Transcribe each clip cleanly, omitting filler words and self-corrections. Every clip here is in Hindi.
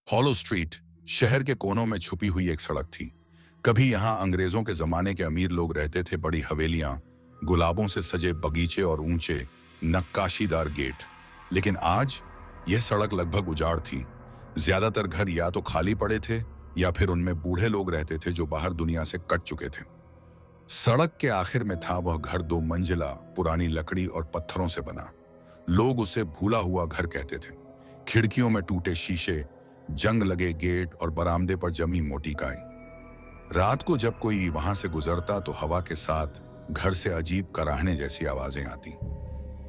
हॉलो स्ट्रीट शहर के कोनों में छुपी हुई एक सड़क थी। कभी यहाँ अंग्रेजों के जमाने के अमीर लोग रहते थे। बड़ी हवेलियां, गुलाबों से सजे बगीचे और ऊंचे नक्काशीदार गेट। लेकिन आज यह सड़क लगभग उजाड़ थी। ज्यादातर घर या तो खाली पड़े थे या फिर उनमें बूढ़े लोग रहते थे जो बाहर दुनिया से कट चुके थे। सड़क के आखिर में था वह घर, 2 मंजिला, पुरानी लकड़ी और पत्थरों से बना। लोग उसे भूला हुआ घर कहते थे। खिड़कियों में टूटे शीशे, जंग लगे गेट और बरामदे पर जमी मोटी काई। रात को जब कोई वहां से गुजरता तो हवा के साथ घर से अजीब कराहने जैसी आवाजें आती।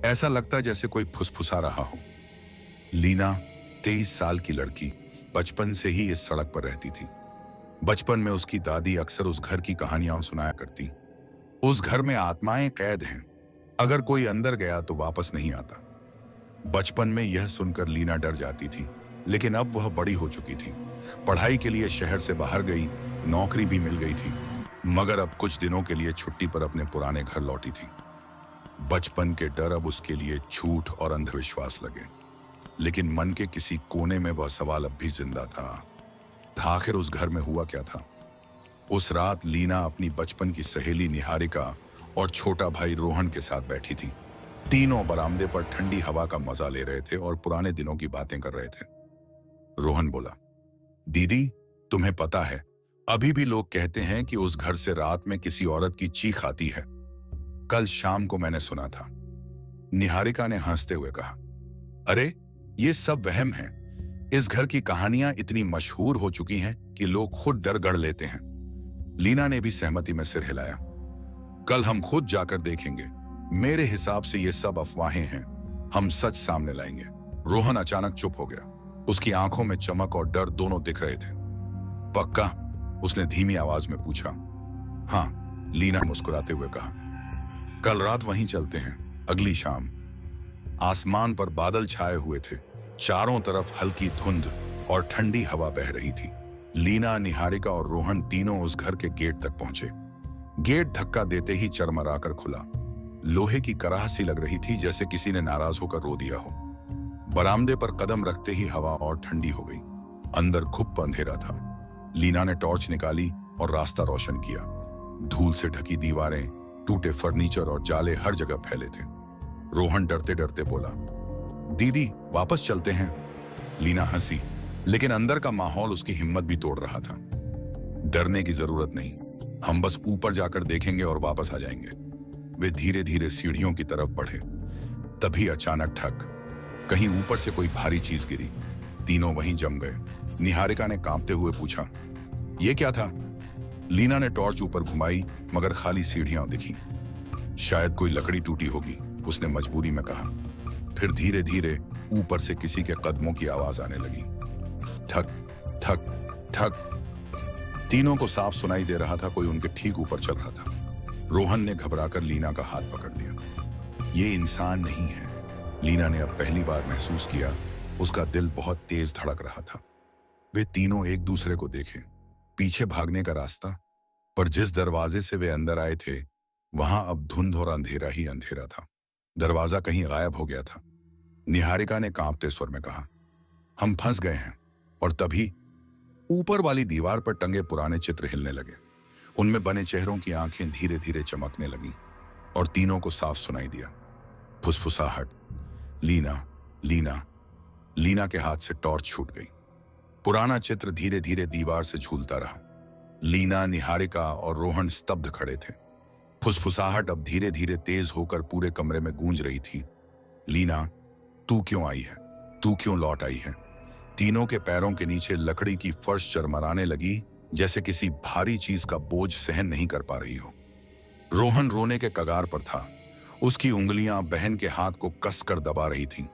ऐसा लगता जैसे कोई फुसफुसा रहा हो। लीना 23 साल की लड़की बचपन से ही इस सड़क पर रहती थी। बचपन में उसकी दादी अक्सर उस घर की कहानियां सुनाया करती। उस घर में आत्माएं कैद हैं, अगर कोई अंदर गया तो वापस नहीं आता। बचपन में यह सुनकर लीना डर जाती थी, लेकिन अब वह बड़ी हो चुकी थी। पढ़ाई के लिए शहर से बाहर गई, नौकरी भी मिल गई थी, मगर अब कुछ दिनों के लिए छुट्टी पर अपने पुराने घर लौटी थी। बचपन के डर अब उसके लिए झूठ और अंधविश्वास लगे, लेकिन मन के किसी कोने में वह सवाल अब भी जिंदा था। आखिर उस घर में हुआ क्या था? उस रात लीना अपनी बचपन की सहेली निहारिका और छोटा भाई रोहन के साथ बैठी थी। तीनों बरामदे पर ठंडी हवा का मजा ले रहे थे और पुराने दिनों की बातें कर रहे थे। रोहन बोला, दीदी, तुम्हें पता है, अभी भी लोग कहते हैं कि उस घर से रात में किसी औरत की चीख आती है। कल शाम को मैंने सुना था। निहारिका ने हंसते हुए कहा, अरे ये सब वहम है। इस घर की कहानियां इतनी मशहूर हो चुकी हैं कि लोग खुद डर गड़ लेते हैं। लीना ने भी सहमति में सिर हिलाया। कल हम खुद जाकर देखेंगे। मेरे हिसाब से ये सब अफवाहें हैं, हम सच सामने लाएंगे। रोहन अचानक चुप हो गया। उसकी आंखों में चमक और डर दोनों दिख रहे थे। पक्का? उसने धीमी आवाज में पूछा। हाँ, लीना मुस्कुराते हुए कहा। कल रात वहीं चलते हैं। अगली शाम। आसमान पर बादल छाए हुए थे, चारों तरफ हल्की धुंध और ठंडी हवा बह रही थी। लीना, निहारिका और रोहन तीनों उस घर के गेट तक पहुंचे। गेट धक्का देते ही चरमराकर खुला। लोहे की कराह सी लग रही थी, जैसे किसी ने नाराज होकर रो दिया हो। बरामदे पर कदम रखते ही हवा और ठंडी हो गई। अंदर घुप अंधेरा था। लीना ने टॉर्च निकाली और रास्ता रोशन किया। धूल से ढकी दीवारें, टूटे फर्नीचर और जाले हर जगह फैले थे। रोहन डरते डरते बोला, दीदी, वापस चलते हैं। लीना हंसी, लेकिन अंदर का माहौल उसकी हिम्मत भी तोड़ रहा था। डरने की जरूरत नहीं, हम बस ऊपर जाकर देखेंगे और वापस आ जाएंगे। वे धीरे धीरे सीढ़ियों की तरफ बढ़े। तभी अचानक ठक, कहीं ऊपर से कोई भारी चीज गिरी। तीनों वहीं जम गए। निहारिका ने कांपते हुए पूछा, यह क्या था? लीना ने टॉर्च ऊपर घुमाई, मगर खाली सीढ़ियां दिखी। शायद कोई लकड़ी टूटी होगी, उसने मजबूरी में कहा। फिर धीरे धीरे ऊपर से किसी के कदमों की आवाज आने लगी। ठक ठक ठक। तीनों को साफ सुनाई दे रहा था, कोई उनके ठीक ऊपर चल रहा था। रोहन ने घबराकर लीना का हाथ पकड़ लिया। ये इंसान नहीं है, लीना ने अब पहली बार महसूस किया। उसका दिल बहुत तेज धड़क रहा था। वे तीनों एक दूसरे को देखे। पीछे भागने का रास्ता, पर जिस दरवाजे से वे अंदर आए थे वहां अब धुंध और अंधेरा ही अंधेरा था। दरवाजा कहीं गायब हो गया था। निहारिका ने कांपते स्वर में कहा, हम फंस गए हैं। और तभी ऊपर वाली दीवार पर टंगे पुराने चित्र हिलने लगे। उनमें बने चेहरों की आंखें धीरे धीरे चमकने लगीं और तीनों को साफ सुनाई दिया। फुसफुसाहट, लीना, लीना। लीना के हाथ से टॉर्च छूट गई। पुराना चित्र धीरे धीरे दीवार से झूलता रहा। लीना, निहारिका और रोहन स्तब्ध खड़े थे। फुसफुसाहट अब धीरे धीरे तेज होकर पूरे कमरे में गूंज रही थी। लीना, तू क्यों आई है? तू क्यों लौट आई है? तीनों के पैरों के नीचे लकड़ी की फर्श चरमराने लगी, जैसे किसी भारी चीज का बोझ सहन नहीं कर पा रही हो। रोहन रोने के कगार पर था। उसकी उंगलियां बहन के हाथ को कसकर दबा रही थीं।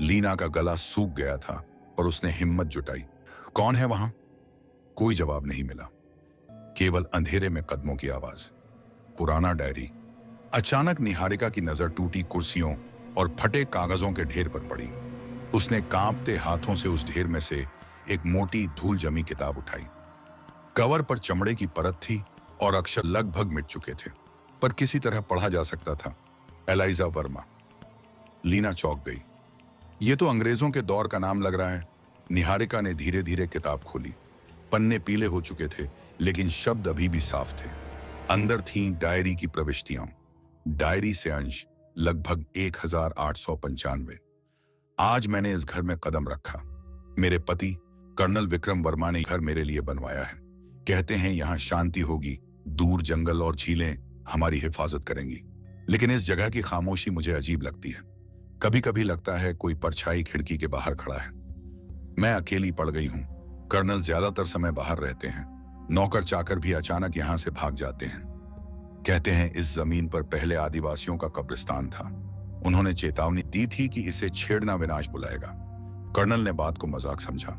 लीना का गला सूख गया था और उसने हिम्मत जुटाई। कौन है वहां? कोई जवाब नहीं मिला, केवल अंधेरे में कदमों की आवाज। पुराना डायरी। अचानक निहारिका की नजर टूटी कुर्सियों और फटे कागजों के ढेर पर पड़ी। उसने कांपते हाथों से उस ढेर में से एक मोटी धूल जमी किताब उठाई। कवर पर चमड़े की परत थी और अक्षर लगभग मिट चुके थे, पर किसी तरह पढ़ा जा सकता था, एलाइजा वर्मा। लीना चौंक गई। ये तो अंग्रेजों के दौर का नाम लग रहा है। निहारिका ने धीरे धीरे किताब खोली। पन्ने पीले हो चुके थे, लेकिन शब्द अभी भी साफ थे। अंदर थीं डायरी की प्रविष्टियां। डायरी से अंश लगभग 1895। आज मैंने इस घर में कदम रखा। मेरे पति कर्नल विक्रम वर्मा ने घर मेरे लिए बनवाया है। कहते हैं यहाँ शांति होगी, दूर जंगल और झीलें हमारी हिफाजत करेंगी। लेकिन इस जगह की खामोशी मुझे अजीब लगती है। कभी कभी लगता है कोई परछाई खिड़की के बाहर खड़ा है। मैं अकेली पड़ गई हूँ। कर्नल ज्यादातर समय बाहर रहते हैं। नौकर चाकर भी अचानक यहाँ से भाग जाते हैं। कहते हैं इस जमीन पर पहले आदिवासियों का कब्रिस्तान था। उन्होंने चेतावनी दी थी कि इसे छेड़ना विनाश बुलाएगा। कर्नल ने बात को मजाक समझा,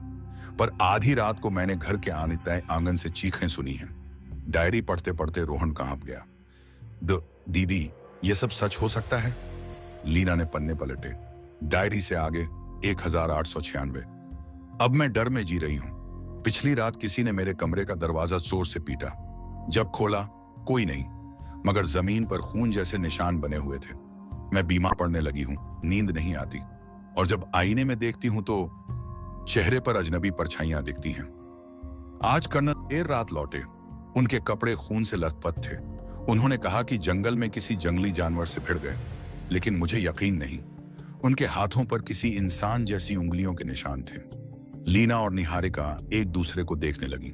पर आधी रात को मैंने घर के आंगन से चीखें सुनी हैं। डायरी पढ़ते पढ़ते रोहन कांप गया। दीदी, ये सब सच हो सकता है? लीना ने पन्ने पलटे। डायरी से आगे 1896। अब मैं डर में जी रही हूं। पिछली रात किसी ने मेरे कमरे का दरवाजा जोर से पीटा। जब खोला, कोई नहीं, मगर जमीन पर खून जैसे निशान बने हुए थे। मैं बीमार पड़ने लगी हूं, नींद नहीं आती, और जब आईने में देखती हूं तो चेहरे पर अजनबी परछाइयां दिखती हैं। आज कर्नल देर रात लौटे। उनके कपड़े खून से लथपथ थे। उन्होंने कहा कि जंगल में किसी जंगली जानवर से भिड़ गए, लेकिन मुझे यकीन नहीं। उनके हाथों पर किसी इंसान जैसी उंगलियों के निशान थे। लीना और निहारिका एक दूसरे को देखने लगी।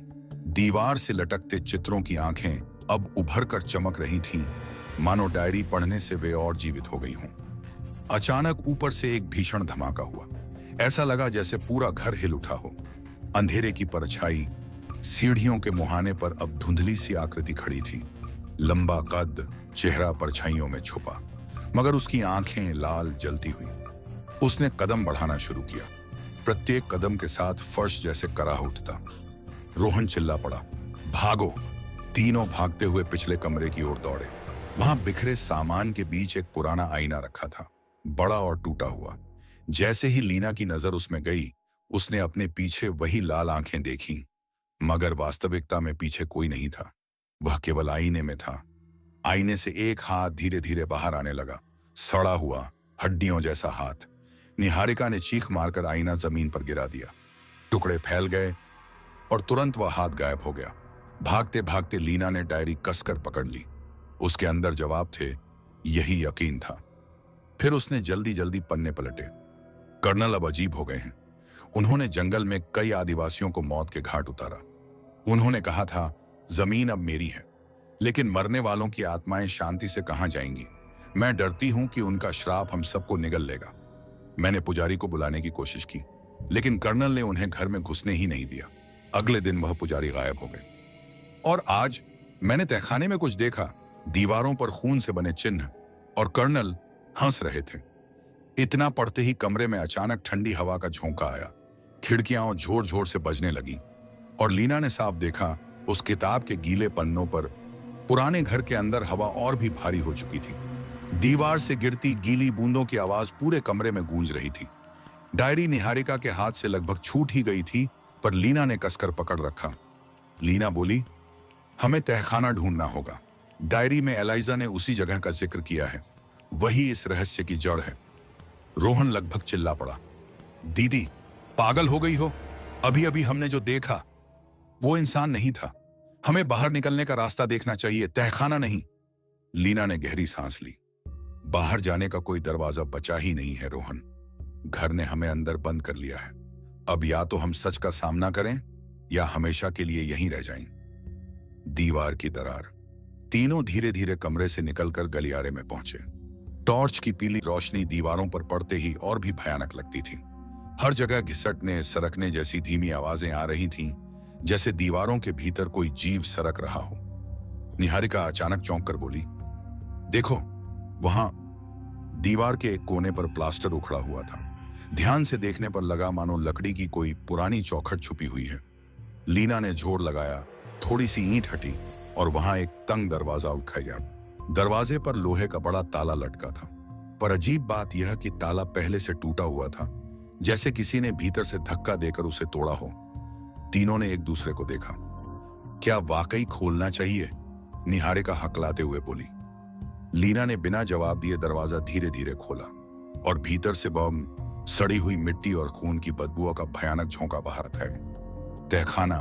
दीवार से लटकते चित्रों की आंखें अब उभर कर चमक रही थीं, मानो डायरी पढ़ने से वे और जीवित हो गई हों। अचानक ऊपर से एक भीषण धमाका हुआ। ऐसा लगा जैसे पूरा घर हिल उठा हो। अंधेरे की परछाई सीढ़ियों के मुहाने पर अब धुंधली सी आकृति खड़ी थी। लंबा कद, चेहरा परछाइयों में छुपा, मगर उसकी आंखें लाल जलती हुई। उसने कदम बढ़ाना शुरू किया। प्रत्येक कदम के साथ फर्श जैसे कराह उठता। रोहन चिल्ला पड़ा, भागो! तीनों भागते हुए पिछले कमरे की ओर दौड़े। वहां बिखरे सामान के बीच एक पुराना आईना रखा था, बड़ा और टूटा हुआ। जैसे ही लीना की नजर उसमें गई, उसने अपने पीछे वही लाल आंखें देखी, मगर वास्तविकता में पीछे कोई नहीं था। वह केवल आईने में था। आईने से एक हाथ धीरे धीरे बाहर आने लगा, सड़ा हुआ, हड्डियों जैसा हाथ। निहारिका ने चीख मारकर आईना जमीन पर गिरा दिया। टुकड़े फैल गए और तुरंत वह हाथ गायब हो गया। भागते भागते लीना ने डायरी कसकर पकड़ ली। उसके अंदर जवाब थे, यही यकीन था। फिर उसने जल्दी जल्दी पन्ने पलटे। कर्नल अब अजीब हो गए हैं। उन्होंने जंगल में कई आदिवासियों को मौत के घाट उतारा। उन्होंने कहा था, जमीन अब मेरी है, लेकिन मरने वालों की आत्माएं शांति से कहां जाएंगी? मैं डरती हूं कि उनका श्राप हम सबको निगल लेगा। मैंने पुजारी को बुलाने की कोशिश की, लेकिन कर्नल ने उन्हें घर में घुसने ही नहीं दिया। अगले दिन वह पुजारी गायब हो गए। और आज मैंने तहखाने में कुछ देखा, दीवारों पर खून से बने चिन्ह, और कर्नल हंस रहे थे। इतना पढ़ते ही कमरे में अचानक ठंडी हवा का झोंका आया। खिड़कियां जोर जोर से बजने लगी, और लीना ने साफ देखा उस किताब के गीले पन्नों पर पुराने घर के अंदर हवा और भी भारी हो चुकी थी। दीवार से गिरती गीली बूंदों की आवाज पूरे कमरे में गूंज रही थी। डायरी निहारिका के हाथ से लगभग छूट ही गई थी, पर लीना ने कसकर पकड़ रखा। लीना बोली, हमें तहखाना ढूंढना होगा। डायरी में एलाइजा ने उसी जगह का जिक्र किया है। वही इस रहस्य की जड़ है। रोहन लगभग चिल्ला पड़ा, दीदी, पागल हो गई हो? अभी अभी हमने जो देखा वो इंसान नहीं था। हमें बाहर निकलने का रास्ता देखना चाहिए, तहखाना नहीं। लीना ने गहरी सांस ली। बाहर जाने का कोई दरवाजा बचा ही नहीं है रोहन। घर ने हमें अंदर बंद कर लिया है। अब या तो हम सच का सामना करें या हमेशा के लिए यहीं रह जाएं। दीवार की दरार। तीनों धीरे धीरे कमरे से निकलकर गलियारे में पहुंचे। टॉर्च की पीली रोशनी दीवारों पर पड़ते ही और भी भयानक लगती थी। हर जगह घिसटने सरकने जैसी धीमी आवाजें आ रही थीं, जैसे दीवारों के भीतर कोई जीव सरक रहा हो। निहारिका अचानक चौंक कर बोली, देखो, वहां दीवार के एक कोने पर प्लास्टर उखड़ा हुआ था। ध्यान से देखने पर लगा मानो लकड़ी की कोई पुरानी चौखट छुपी हुई है। लीना ने जोर लगाया, थोड़ी सी ईंट हटी और वहां एक तंग दरवाजा उठा गया। दरवाजे पर लोहे का बड़ा ताला लटका था, पर अजीब बात यह कि ताला पहले से टूटा हुआ था, जैसे किसी ने भीतर से धक्का देकर उसे तोड़ा हो। तीनों ने एक दूसरे को देखा। क्या वाकई खोलना चाहिए? निहारिका हकलाते हुए बोली। लीना ने बिना जवाब दिए दरवाजा धीरे धीरे खोला और भीतर से बम सड़ी हुई मिट्टी और खून की बदबुओं का भयानक झोंका बाहर था। तहखाना,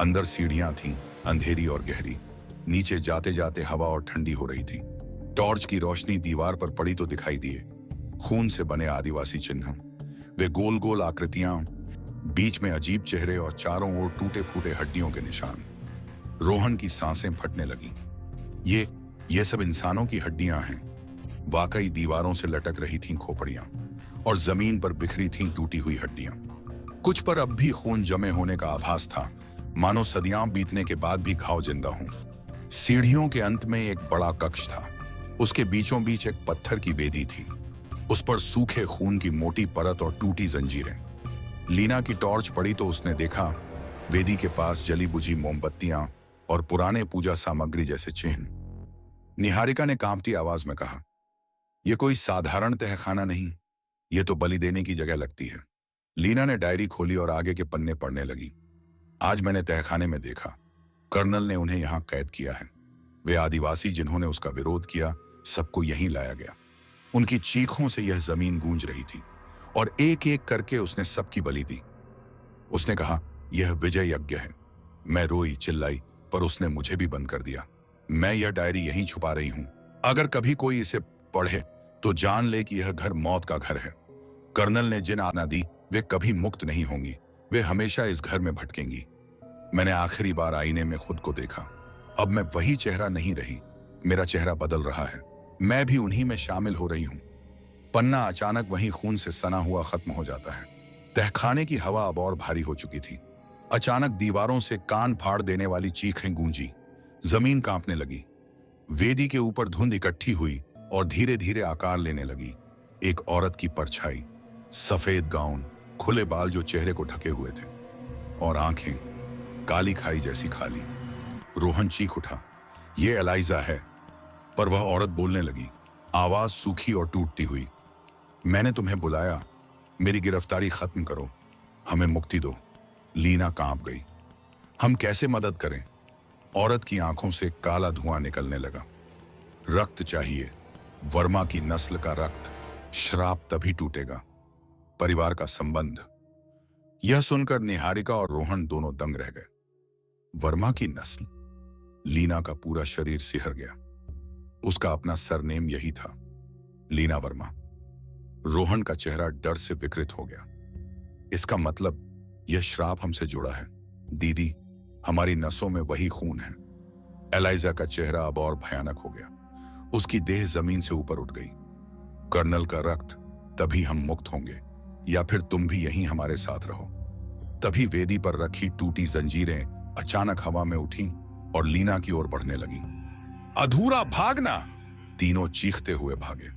अंदर सीढ़ियां थीं, अंधेरी और गहरी। नीचे जाते जाते हवा और ठंडी हो रही थी। टॉर्च की रोशनी दीवार पर पड़ी तो दिखाई दिए खून से बने आदिवासी चिन्ह। वे गोल गोल आकृतियां, बीच में अजीब चेहरे और चारों ओर टूटे फूटे हड्डियों के निशान। रोहन की सांसें फटने लगी। ये सब इंसानों की हड्डियां हैं। वाकई दीवारों से लटक रही थीं खोपड़ियां और जमीन पर बिखरी थीं टूटी हुई हड्डियां। कुछ पर अब भी खून जमे होने का आभास था, मानो सदियां बीतने के बाद भी घाव जिंदा हों। सीढ़ियों के अंत में एक बड़ा कक्ष था। उसके बीचों बीच एक पत्थर की वेदी थी। उस पर सूखे खून की मोटी परत और टूटी जंजीरें। लीना की टॉर्च पड़ी तो उसने देखा वेदी के पास जली बुझी मोमबत्तियां और पुराने पूजा सामग्री जैसे चिन्ह। निहारिका ने कांपती आवाज में कहा, यह कोई साधारण तहखाना नहीं, यह तो बलि देने की जगह लगती है। लीना ने डायरी खोली और आगे के पन्ने पढ़ने लगी। आज मैंने तहखाने में देखा, कर्नल ने उन्हें यहां कैद किया है। वे आदिवासी जिन्होंने उसका विरोध किया, सबको यहीं लाया गया। उनकी चीखों से यह जमीन गूंज रही थी और एक एक करके उसने सबकी बलि दी। उसने कहा, यह विजय यज्ञ है। मैं रोई चिल्लाई, पर उसने मुझे भी बंद कर दिया। मैं यह डायरी यहीं छुपा रही हूं। अगर कभी कोई इसे पढ़े तो जान ले कि यह घर मौत का घर है। कर्नल ने जिन आज्ञा दी वे कभी मुक्त नहीं होंगी। वे हमेशा इस घर में भटकेंगी। मैंने आखिरी बार आईने में खुद को देखा। अब मैं वही चेहरा नहीं रही। मेरा चेहरा बदल रहा है। मैं भी उन्हीं में शामिल हो रही हूं। पन्ना अचानक वहीं खून से सना हुआ खत्म हो जाता है। तहखाने की हवा अब और भारी हो चुकी थी। अचानक दीवारों से कान फाड़ देने वाली चीखें गूंजी। जमीन कांपने लगी। वेदी के ऊपर धुंध इकट्ठी हुई और धीरे धीरे आकार लेने लगी। एक औरत की परछाई, सफेद गाउन, खुले बाल जो चेहरे को ढके हुए थे, और आंखें काली खाई जैसी खाली। रोहन चीख उठा, ये एलाइजा है। पर वह औरत बोलने लगी, आवाज सूखी और टूटती हुई। मैंने तुम्हें बुलाया, मेरी गिरफ्तारी खत्म करो, हमें मुक्ति दो। लीना कांप गई। हम कैसे मदद करें? औरत की आंखों से काला धुआं निकलने लगा। रक्त चाहिए, वर्मा की नस्ल का रक्त। श्राप तभी टूटेगा, परिवार का संबंध। यह सुनकर निहारिका और रोहन दोनों दंग रह गए। वर्मा की नस्ल? लीना का पूरा शरीर सिहर गया। उसका अपना सरनेम यही था, लीना वर्मा। रोहन का चेहरा डर से विकृत हो गया। इसका मतलब यह श्राप हमसे जुड़ा है। दीदी, हमारी नसों में वही खून है। एलाइजा का चेहरा अब और भयानक हो गया। उसकी देह जमीन से ऊपर उठ गई। कर्नल का रक्त, तभी हम मुक्त होंगे, या फिर तुम भी यहीं हमारे साथ रहो। तभी वेदी पर रखी टूटी जंजीरें अचानक हवा में उठी और लीना की ओर बढ़ने लगी। अधूरा भागना! तीनों चीखते हुए भागे।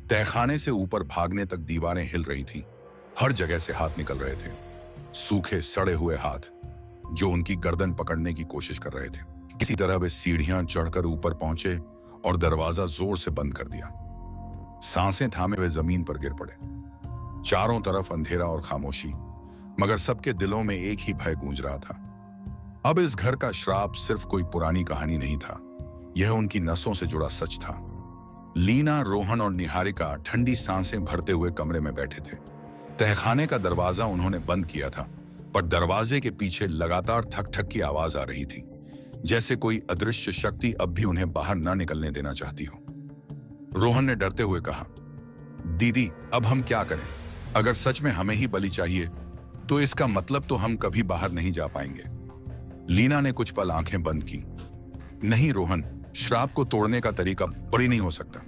तहखाने से ऊपर भागने तक दीवारें हिल रही थीं। हर जगह से हाथ निकल रहे थे, सूखे सड़े हुए हाथ जो उनकी गर्दन पकड़ने की कोशिश कर रहे थे। किसी तरह वे सीढ़ियां चढ़कर ऊपर पहुंचे और दरवाजा जोर से बंद कर दिया। सांसें थामे वे जमीन पर गिर पड़े। चारों तरफ अंधेरा और खामोशी, मगर सबके दिलों में एक ही भय गूंज रहा था। अब इस घर का श्राप सिर्फ कोई पुरानी कहानी नहीं था, यह उनकी नसों से जुड़ा सच था। लीना, रोहन और निहारिका ठंडी सांसें भरते हुए कमरे में बैठे थे। तहखाने का दरवाजा उन्होंने बंद किया था, पर दरवाजे के पीछे लगातार ठक ठक की आवाज आ रही थी, जैसे कोई अदृश्य शक्ति अब भी उन्हें बाहर ना निकलने देना चाहती हो। रोहन ने डरते हुए कहा, दीदी, अब हम क्या करें? अगर सच में हमें ही बलि चाहिए तो इसका मतलब तो हम कभी बाहर नहीं जा पाएंगे। लीना ने कुछ पल आंखें बंद की। नहीं रोहन, श्राप को तोड़ने का तरीका बड़ी नहीं हो सकता।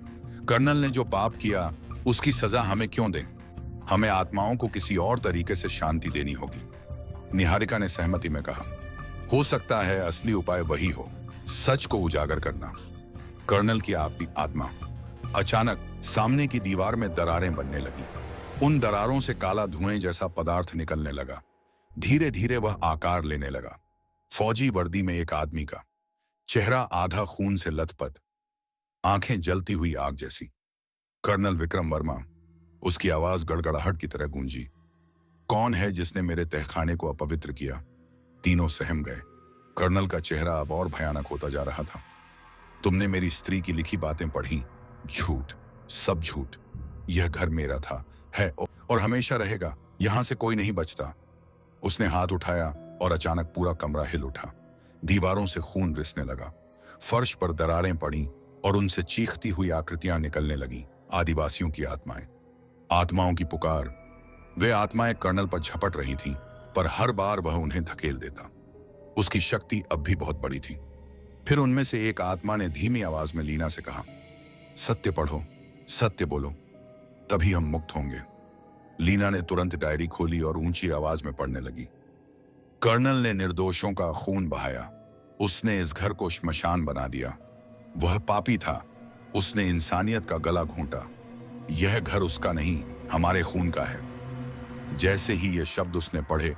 कर्नल ने जो पाप किया उसकी सजा हमें क्यों दें? हमें आत्माओं को किसी और तरीके से शांति देनी होगी। निहारिका ने सहमति में कहा, हो सकता है असली उपाय वही हो, सच को उजागर करना। कर्नल की आत्मा। अचानक सामने की दीवार में दरारें बनने लगी। उन दरारों से काला धुएं जैसा पदार्थ निकलने लगा। धीरे धीरे वह आकार लेने लगा। फौजी वर्दी में एक आदमी का चेहरा, आधा खून से लथपथ, आंखें जलती हुई आग जैसी। कर्नल विक्रम वर्मा। उसकी आवाज गड़गड़ाहट की तरह गूंजी। कौन है जिसने मेरे तहखाने को अपवित्र किया? तीनों सहम गए। कर्नल का चेहरा अब और भयानक होता जा रहा था। तुमने मेरी स्त्री की लिखी बातें पढ़ी। झूठ, सब झूठ। यह घर मेरा था, है और हमेशा रहेगा। यहां से कोई नहीं बचता। उसने हाथ उठाया और अचानक पूरा कमरा हिल उठा। दीवारों से खून रिसने लगा, फर्श पर दरारें पड़ी और उनसे चीखती हुई आकृतियां निकलने लगीं। आदिवासियों की आत्माएं, आत्माओं की पुकार। वे आत्माएं कर्नल पर झपट रही थीं, पर हर बार वह उन्हें धकेल देता। उसकी शक्ति अब भी बहुत बड़ी थी। फिर उनमें से एक आत्मा ने धीमी आवाज में लीना से कहा, सत्य पढ़ो, सत्य बोलो, तभी हम मुक्त होंगे। लीना ने तुरंत डायरी खोली और ऊंची आवाज में पढ़ने लगी। कर्नल ने निर्दोषों का खून बहाया। उसने इस घर को श्मशान बना दिया। वह पापी था। उसने इंसानियत का गला घोंटा। यह घर उसका नहीं, हमारे खून का है। जैसे ही ये शब्द उसने पढ़े,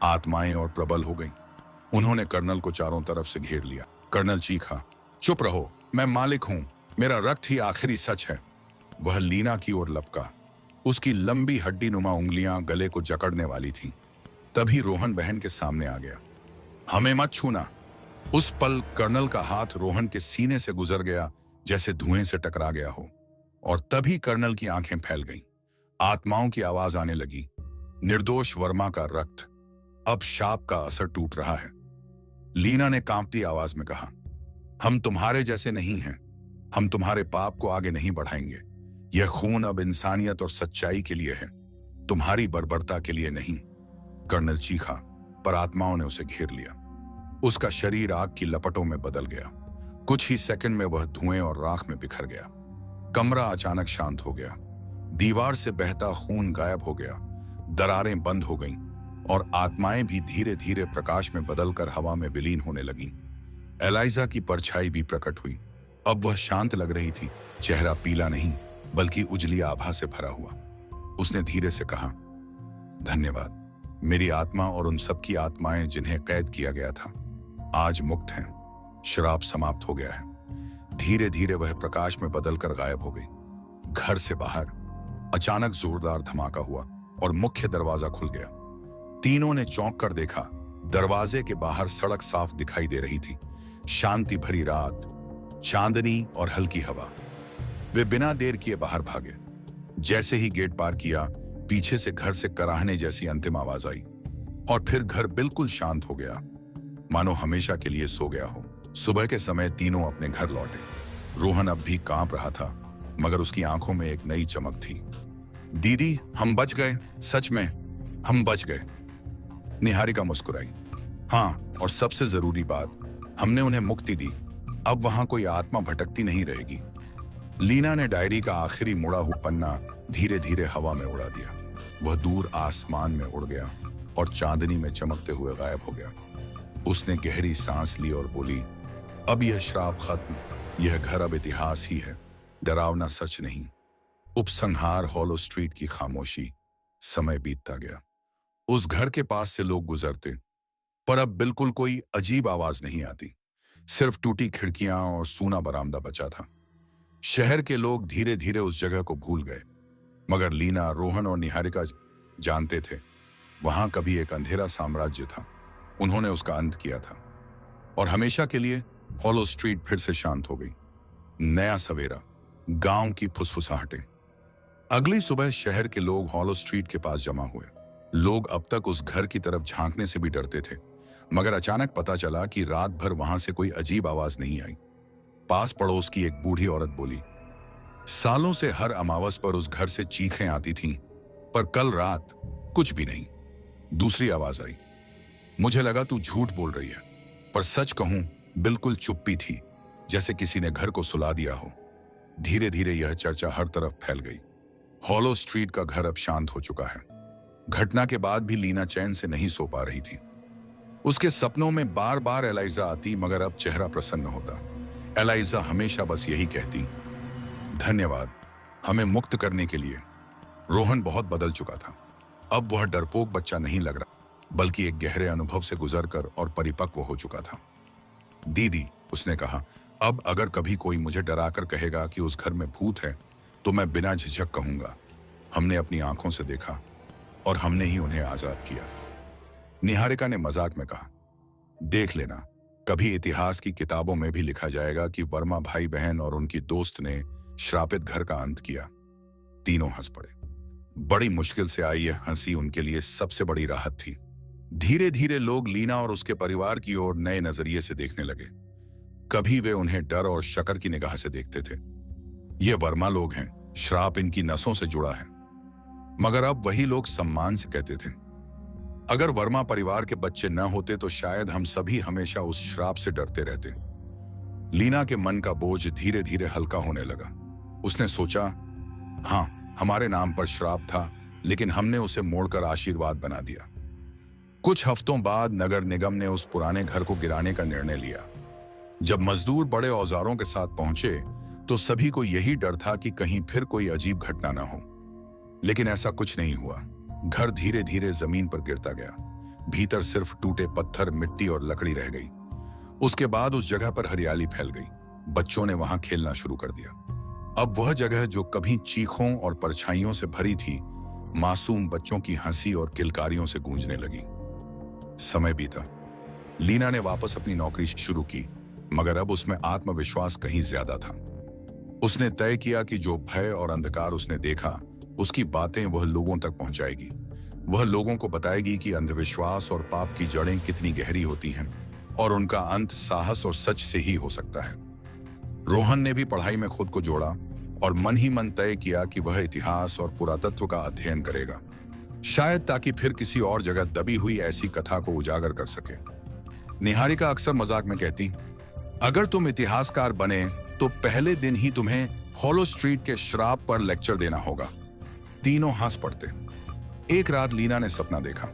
आत्माएं और प्रबल हो गईं। उन्होंने कर्नल को चारों तरफ से घेर लिया। कर्नल चीखा, चुप रहो, मैं मालिक हूं, मेरा रक्त ही आखिरी सच है। वह लीना की ओर लपका। उसकी लंबी हड्डी नुमा उंगलियां गले को जकड़ने वाली थीं। तभी रोहन बहन के सामने आ गया। हमें मत छूना। उस पल कर्नल का हाथ रोहन के सीने से गुजर गया, जैसे धुएं से टकरा गया हो। और तभी कर्नल की आंखें फैल गईं। आत्माओं की आवाज आने लगी, निर्दोष वर्मा का रक्त, अब शाप का असर टूट रहा है। लीना ने कांपती आवाज में कहा, हम तुम्हारे जैसे नहीं हैं। हम तुम्हारे पाप को आगे नहीं बढ़ाएंगे। यह खून अब इंसानियत और सच्चाई के लिए है, तुम्हारी बर्बरता के लिए नहीं। कर्नल चीखा, पर आत्माओं ने उसे घेर लिया। उसका शरीर आग की लपटों में बदल गया। कुछ ही सेकंड में वह धुएं और राख में बिखर गया। कमरा अचानक शांत हो गया। दीवार से बहता खून गायब हो गया। दरारें बंद हो गईं और आत्माएं भी धीरे धीरे प्रकाश में बदलकर हवा में विलीन होने लगीं। एलाइजा की परछाई भी प्रकट हुई। अब वह शांत लग रही थी। चेहरा पीला नहीं, बल्कि उजली आभा से भरा हुआ। उसने धीरे से कहा, धन्यवाद। मेरी आत्मा और उन सबकी आत्माएं जिन्हें कैद किया गया था, आज मुक्त हैं। श्राप समाप्त हो गया है। धीरे धीरे वह प्रकाश में बदलकर गायब हो गई। घर से बाहर अचानक जोरदार धमाका हुआ और मुख्य दरवाजा खुल गया। तीनों ने चौंक कर देखा। दरवाजे के बाहर सड़क साफ दिखाई दे रही थी। शांति भरी रात, चांदनी और हल्की हवा। वे बिना देर किए बाहर भागे। जैसे ही गेट पार किया, पीछे से घर से कराहने जैसी अंतिम आवाज आई और फिर घर बिल्कुल शांत हो गया, मानो हमेशा के लिए सो गया हो। सुबह के समय तीनों अपने घर लौटे। रोहन अब भी कांप रहा था, मगर उसकी आंखों में एक नई चमक थी। दीदी, हम बच गए, सच में हम बच गए। निहारिका मुस्कुराई। हाँ, और सबसे जरूरी बात, हमने उन्हें मुक्ति दी। अब वहां कोई आत्मा भटकती नहीं रहेगी। लीना ने डायरी का आखिरी मुड़ा हुआ पन्ना धीरे धीरे हवा में उड़ा दिया। वह दूर आसमान में उड़ गया और चांदनी में चमकते हुए गायब हो गया। उसने गहरी सांस ली और बोली, अब यह श्राप खत्म। यह घर अब इतिहास ही है, डरावना सच नहीं। उपसंहार हॉलो स्ट्रीट की खामोशी। समय बीतता गया। उस घर के पास से लोग गुजरते, पर अब बिल्कुल कोई अजीब आवाज नहीं आती। सिर्फ टूटी खिड़कियां और सूना बरामदा बचा था। शहर के लोग धीरे धीरे उस जगह को भूल गए, मगर लीना, रोहन और निहारिका जानते थे, वहां कभी एक अंधेरा साम्राज्य था। उन्होंने उसका अंत किया था और हमेशा के लिए हॉलो स्ट्रीट फिर से शांत हो गई। नया सवेरा, गांव की फुसफुसाहटें। अगली सुबह शहर के लोग हॉलो स्ट्रीट के पास जमा हुए। लोग अब तक उस घर की तरफ झांकने से भी डरते थे, मगर अचानक पता चला कि रात भर वहां से कोई अजीब आवाज नहीं आई। पास पड़ोस की एक बूढ़ी औरत बोली, सालों से हर अमावस पर उस घर से चीखें आती थीं, पर कल रात कुछ भी नहीं। दूसरी आवाज आई, मुझे लगा तू झूठ बोल रही है, पर सच कहूं बिल्कुल चुप्पी थी, जैसे किसी ने घर को सुला दिया हो। धीरे धीरे यह चर्चा हर तरफ फैल गई। हॉलो स्ट्रीट का घर अब शांत हो चुका है। घटना के बाद भी लीना चैन से नहीं सो पा रही थी। उसके सपनों में बार बार एलाइजा आती, मगर अब चेहरा प्रसन्न होता। एलाइजा हमेशा बस यही कहती, धन्यवाद हमें मुक्त करने के लिए। रोहन बहुत बदल चुका था। अब वह डरपोक बच्चा नहीं लग रहा, बल्कि एक गहरे अनुभव से गुजरकर और परिपक्व हो चुका था। दीदी, उसने कहा, अब अगर कभी कोई मुझे डराकर कहेगा कि उस घर में भूत है, तो मैं बिना झिझक कहूंगा, हमने अपनी आंखों से देखा और हमने ही उन्हें आजाद किया। निहारिका ने मजाक में कहा, देख लेना, कभी इतिहास की किताबों में भी लिखा जाएगा कि वर्मा भाई बहन और उनकी दोस्त ने श्रापित घर का अंत किया। तीनों हंस पड़े। बड़ी मुश्किल से आई यह हंसी उनके लिए सबसे बड़ी राहत थी। धीरे धीरे लोग लीना और उसके परिवार की ओर नए नजरिए से देखने लगे। कभी वे उन्हें डर और शक्र की निगाह से देखते थे। ये वर्मा लोग हैं, श्राप इनकी नसों से जुड़ा है। मगर अब वही लोग सम्मान से कहते थे, अगर वर्मा परिवार के बच्चे न होते तो शायद हम सभी हमेशा उस श्राप से डरते रहते। लीना के मन का बोझ धीरे धीरे हल्का होने लगा। उसने सोचा, हाँ, हमारे नाम पर श्राप था, लेकिन हमने उसे मोड़कर आशीर्वाद बना दिया। कुछ हफ्तों बाद नगर निगम ने उस पुराने घर को गिराने का निर्णय लिया। जब मजदूर बड़े औजारों के साथ पहुंचे तो सभी को यही डर था कि कहीं फिर कोई अजीब घटना ना हो। लेकिन ऐसा कुछ नहीं हुआ। घर धीरे धीरे जमीन पर गिरता गया। भीतर सिर्फ टूटे पत्थर, मिट्टी और लकड़ी रह गई। उसके बाद उस जगह पर हरियाली फैल गई। बच्चों ने वहां खेलना शुरू कर दिया। अब वह जगह जो कभी चीखों और परछाइयों से भरी थी, मासूम बच्चों की हंसी और किलकारियों से गूंजने लगी। समय बीता। लीना ने वापस अपनी नौकरी शुरू की, मगर अब उसमें आत्मविश्वास कहीं ज्यादा था। उसने तय किया कि जो भय और अंधकार उसने देखा, उसकी बातें वह लोगों तक पहुंचाएगी। वह लोगों को बताएगी कि अंधविश्वास और पाप की जड़ें कितनी गहरी होती हैं और उनका अंत साहस और सच से ही हो सकता है। रोहन ने भी पढ़ाई में खुद को जोड़ा और मन ही मन तय किया कि वह इतिहास और पुरातत्व का अध्ययन करेगा, शायद ताकि फिर किसी और जगह दबी हुई ऐसी कथा को उजागर कर सके। निहारिका अक्सर मजाक में कहती, अगर तुम इतिहासकार बने तो पहले दिन ही तुम्हें हॉलो स्ट्रीट के श्राप पर लेक्चर देना होगा। तीनों हंस पड़ते। एक रात लीना ने सपना देखा।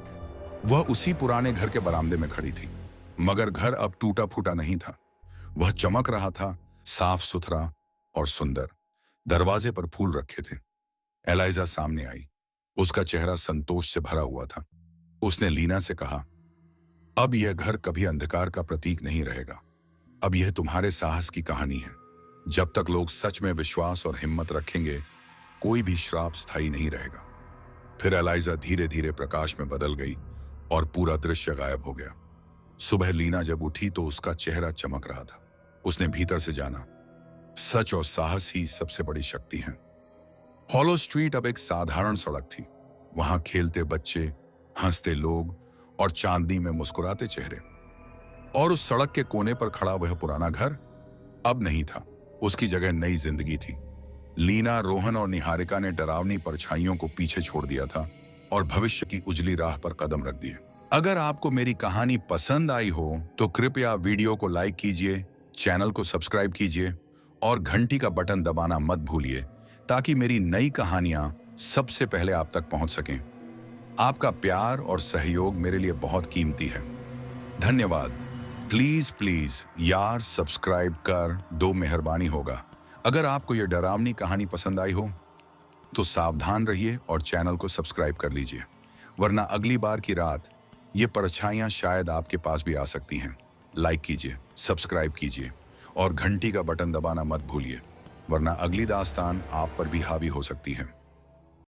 वह उसी पुराने घर के बरामदे में खड़ी थी, मगर घर अब टूटा फूटा नहीं था। वह चमक रहा था, साफ सुथरा और सुंदर। दरवाजे पर फूल रखे थे। एलाइजा सामने आई। उसका चेहरा संतोष से भरा हुआ था। उसने लीना से कहा, अब यह घर कभी अंधकार का प्रतीक नहीं रहेगा। अब यह तुम्हारे साहस की कहानी है। जब तक लोग सच में विश्वास और हिम्मत रखेंगे, कोई भी श्राप स्थायी नहीं रहेगा। फिर एलाइजा धीरे धीरे प्रकाश में बदल गई और पूरा दृश्य गायब हो गया। सुबह लीना जब उठी तो उसका चेहरा चमक रहा था। उसने भीतर से जाना, सच और साहस ही सबसे बड़ी शक्ति है। हॉलो स्ट्रीट अब एक साधारण सड़क थी। वहां खेलते बच्चे, हंसते लोग और चांदनी में मुस्कुराते चेहरे। और उस सड़क के कोने पर खड़ा वह पुराना घर अब नहीं था। उसकी जगह नई जिंदगी थी। लीना, रोहन और निहारिका ने डरावनी परछाइयों को पीछे छोड़ दिया था और भविष्य की उजली राह पर कदम रख दिए। अगर आपको मेरी कहानी पसंद आई हो तो कृपया वीडियो को लाइक कीजिए, चैनल को सब्सक्राइब कीजिए और घंटी का बटन दबाना मत भूलिए, ताकि मेरी नई कहानियां सबसे पहले आप तक पहुंच सकें। आपका प्यार और सहयोग मेरे लिए बहुत कीमती है। धन्यवाद। प्लीज प्लीज यार, सब्सक्राइब कर दो, मेहरबानी होगा। अगर आपको यह डरावनी कहानी पसंद आई हो तो सावधान रहिए और चैनल को सब्सक्राइब कर लीजिए, वरना अगली बार की रात ये परछाइयां शायद आपके पास भी आ सकती हैं। लाइक कीजिए, सब्सक्राइब कीजिए और घंटी का बटन दबाना मत भूलिए, वरना अगली दास्तान आप पर भी हावी हो सकती है।